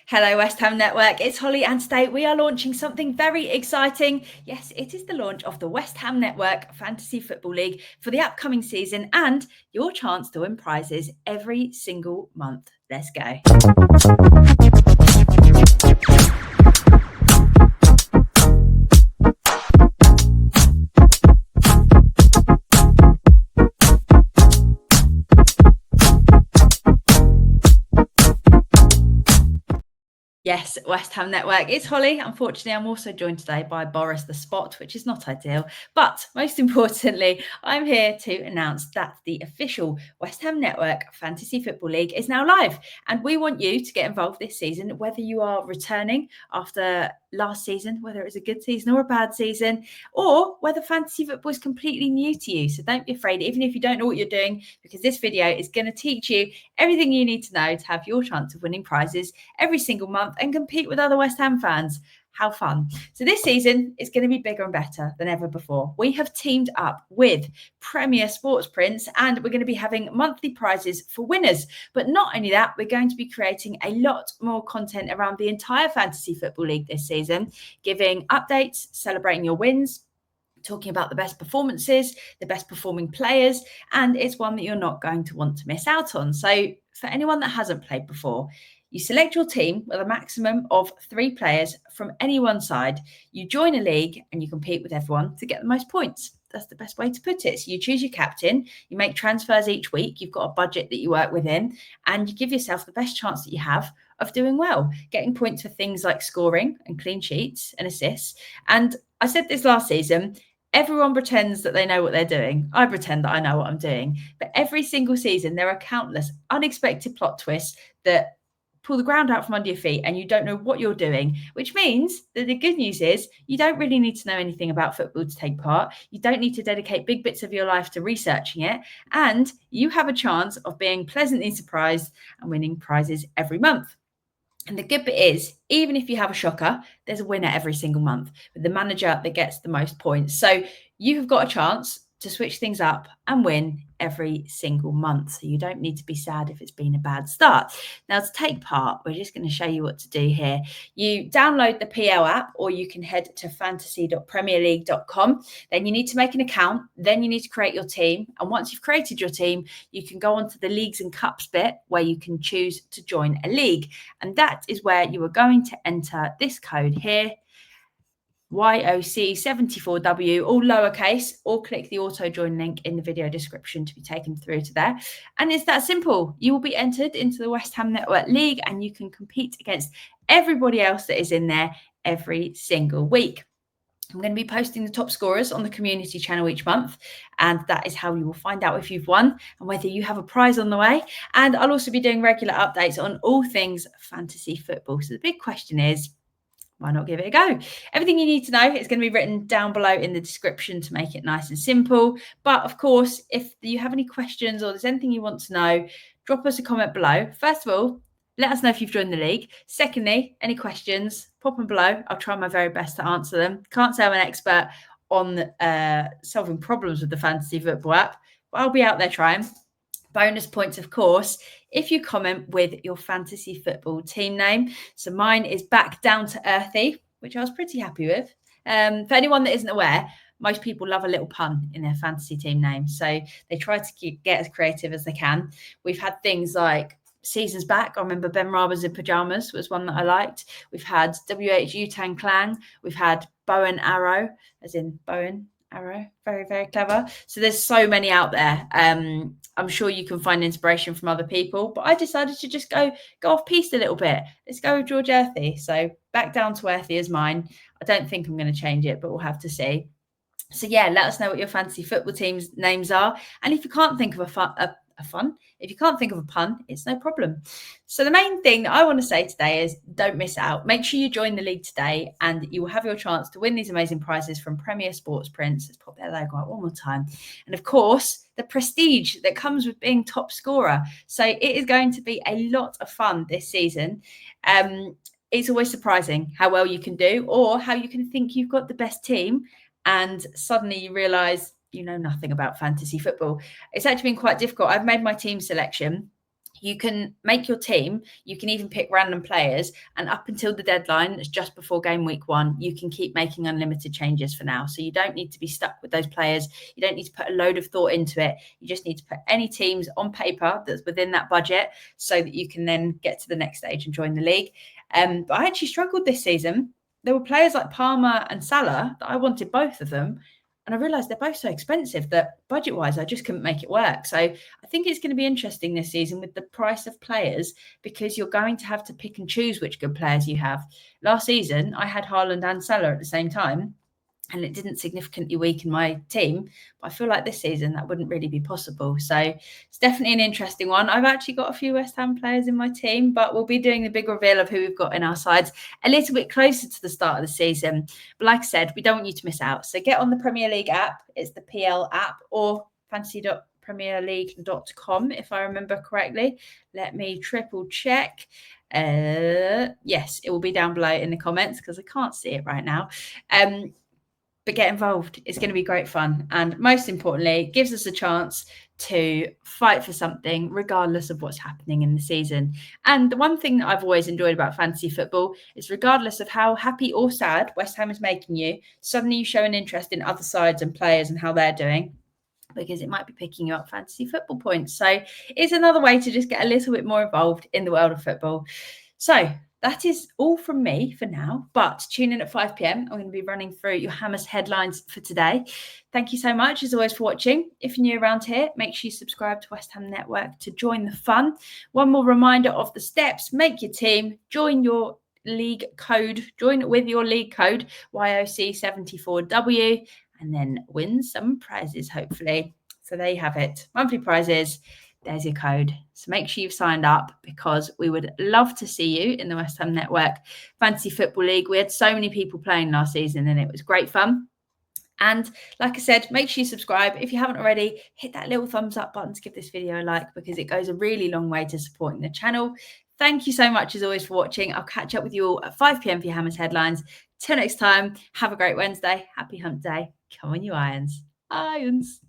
Hello, West Ham Network. It's Holly, and today we are launching something very exciting. Yes, it is the launch of the West Ham Network Fantasy Football League for the upcoming season and your chance to win prizes every single month. Let's go. Yes, West Ham Network. It's Holly. Unfortunately, I'm also joined today by Boris the Spot, which is not ideal. But most importantly, I'm here to announce that the official West Ham Network Fantasy Football League is now live. And we want you to get involved this season, whether you are returning after last season, whether it was a good season or a bad season, or whether fantasy football is completely new to you. So don't be afraid, even if you don't know what you're doing, because this video is going to teach you everything you need to know to have your chance of winning prizes every single month and compete with other West Ham fans. How fun. So this season is going to be bigger and better than ever before. We have teamed up with Premier Sports Prints and we're going to be having monthly prizes for winners. But not only that, we're going to be creating a lot more content around the entire Fantasy Football League this season, giving updates, celebrating your wins, talking about the best performances, the best performing players, and it's one that you're not going to want to miss out on. So for anyone that hasn't played before, you select your team with a maximum of 3 players from any one side. You join a league and you compete with everyone to get the most points. That's the best way to put it. So you choose your captain, you make transfers each week, you've got a budget that you work within, and you give yourself the best chance that you have of doing well, getting points for things like scoring and clean sheets and assists. And I said this last season, everyone pretends that they know what they're doing. I pretend that I know what I'm doing. But every single season, there are countless unexpected plot twists that pull the ground out from under your feet and you don't know what you're doing, which means that the good news is you don't really need to know anything about football to take part. You don't need to dedicate big bits of your life to researching it. And you have a chance of being pleasantly surprised and winning prizes every month. And the good bit is, even if you have a shocker, there's a winner every single month with the manager that gets the most points. So you have got a chance to switch things up and win every single month. So you don't need to be sad if it's been a bad start. Now, to take part, we're just going to show you what to do here. You download the PL app, or you can head to fantasy.premierleague.com. Then you need to make an account. Then you need to create your team. And once you've created your team, you can go on to the leagues and cups bit where you can choose to join a league. And that is where you are going to enter this code here, YOC74W, all lowercase, or click the auto join link in the video description to be taken through to there. And it's that simple. You will be entered into the West Ham Network League and you can compete against everybody else that is in there every single week. I'm going to be posting the top scorers on the community channel each month, and that is how you will find out if you've won and whether you have a prize on the way. And I'll also be doing regular updates on all things fantasy football. So the big question is, why not give it a go? Everything you need to know is going to be written down below in the description to make it nice and simple. But of course, if you have any questions or there's anything you want to know, drop us a comment below. First of all, let us know if you've joined the league. Secondly, any questions, pop them below. I'll try my very best to answer them. Can't say I'm an expert on solving problems with the fantasy football app, but I'll be out there trying. Bonus points, of course, if you comment with your fantasy football team name. So mine is Back Down to Earthy, which I was pretty happy with. For anyone that isn't aware, most people love a little pun in their fantasy team name. So they try to get as creative as they can. We've had things like Seasons Back. I remember Ben Raba's in Pajamas was one that I liked. We've had WH Utang Clan. We've had Bow and Arrow, as in Bowen Arrow. Very, very clever. So there's so many out there. I'm sure you can find inspiration from other people, but I decided to just go off piste a little bit. Let's go with George Earthy. So Back Down to Earthy is mine. I don't think I'm going to change it, but we'll have to see. So yeah, let us know what your fantasy football teams' names are. And if you can't think of if you can't think of a pun, it's no problem. So the main thing that I want to say today is don't miss out. Make sure you join the league today and you will have your chance to win these amazing prizes from Premier Sports Prints. Let's pop their logo out one more time. And of course, the prestige that comes with being top scorer. So it is going to be a lot of fun this season. It's always surprising how well you can do or how you can think you've got the best team and suddenly you realise you know nothing about fantasy football. It's actually been quite difficult. I've made my team selection you can make your team, you can even pick random players, and up until the deadline, it's just before game week 1, you can keep making unlimited changes for now. So you don't need to be stuck with those players. You don't need to put a load of thought into it. You just need to put any teams on paper that's within that budget so that you can then get to the next stage and join the league. But I actually struggled this season. There were players like Palmer and Salah that I wanted both of them. And I realised they're both so expensive that budget-wise, I just couldn't make it work. So I think it's going to be interesting this season with the price of players, because you're going to have to pick and choose which good players you have. Last season, I had Haaland and Salah at the same time, and it didn't significantly weaken my team. But I feel like this season that wouldn't really be possible. So it's definitely an interesting one. I've actually got a few West Ham players in my team, but we'll be doing the big reveal of who we've got in our sides a little bit closer to the start of the season. But like I said, we don't want you to miss out. So get on the Premier League app. It's the PL app, or fantasy.premierleague.com, if I remember correctly. Let me triple check. Yes, it will be down below in the comments because I can't see it right now. But get involved. It's going to be great fun. And most importantly, it gives us a chance to fight for something regardless of what's happening in the season. And the one thing that I've always enjoyed about fantasy football is, regardless of how happy or sad West Ham is making you, suddenly you show an interest in other sides and players and how they're doing, because it might be picking you up fantasy football points. So it's another way to just get a little bit more involved in the world of football. So that is all from me for now, but tune in at 5 p.m. I'm going to be running through your Hammers headlines for today. Thank you so much, as always, for watching. If you're new around here, make sure you subscribe to West Ham Network to join the fun. One more reminder of the steps: make your team, join your league code, join with your league code YOC74W, and then win some prizes, hopefully. So there you have it. Monthly prizes. There's your code. So make sure you've signed up, because we would love to see you in the West Ham Network Fantasy Football League. We had so many people playing last season and it was great fun. And like I said, make sure you subscribe. If you haven't already, hit that little thumbs up button to give this video a like, because it goes a really long way to supporting the channel. Thank you so much, as always, for watching. I'll catch up with you all at 5 p.m. for your Hammers headlines. Till next time, have a great Wednesday. Happy hump day. Come on, you Irons. Irons.